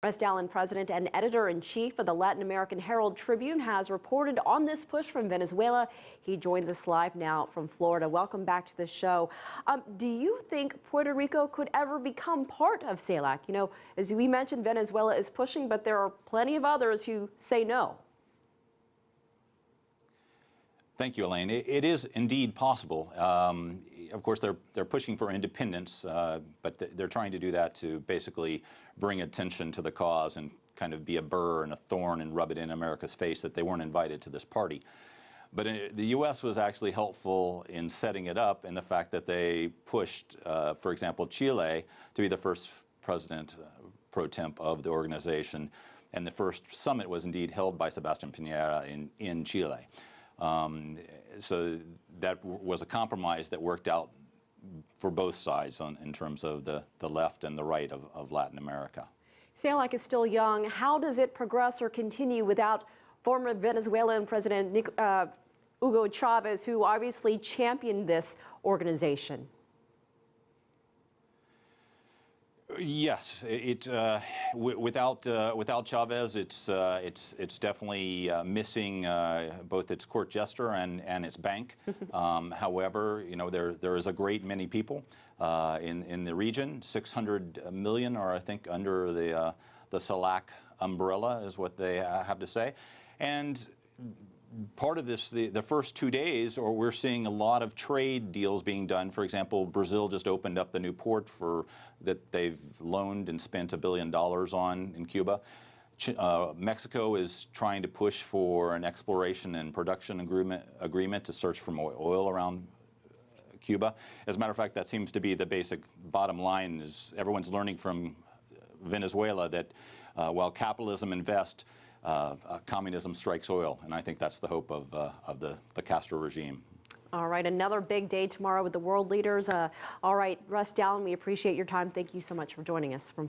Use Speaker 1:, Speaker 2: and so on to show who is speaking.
Speaker 1: Russ Dallin, president and editor-in-chief of the Latin American Herald Tribune, has reported on this push from Venezuela. He joins us live now from Florida. Welcome back to the show. Do you think Puerto Rico could ever become part of CELAC? You know, as we mentioned, Venezuela is pushing, but there are plenty of others who say no.
Speaker 2: Thank you, Elaine. It is indeed possible. Of course, they're pushing for independence, but they're trying to do that to basically bring attention to the cause and kind of be a burr and a thorn and rub it in America's face that they weren't invited to this party. But the U.S. was actually helpful in setting it up in the fact that they pushed, for example, Chile to be the first president pro temp of the organization. And the first summit was indeed held by Sebastián Piñera in Chile. So that was a compromise that worked out for both sides in terms of the left and the right of Latin America.
Speaker 1: CELAC is still young. How does it progress or continue without former Venezuelan President Hugo Chavez, who obviously championed this organization?
Speaker 2: Yes, without Chavez, it's definitely missing both its court jester and its bank. However, you know, there is a great many people in the region. 600 million are, I think, under the CELAC umbrella, is what they have to say, and part of this, the first 2 days, or we're seeing a lot of trade deals being done. For example, Brazil just opened up the new port that they've loaned and spent $1 billion on in Cuba. Mexico is trying to push for an exploration and production agreement to search for more oil around Cuba. As a matter of fact, that seems to be the basic bottom line, is everyone's learning from Venezuela that while capitalism invests, communism strikes oil, and I think that's the hope of the Castro regime.
Speaker 1: All right, another big day tomorrow with the world leaders. All right, Russ Dallin, we appreciate your time. Thank you so much for joining us from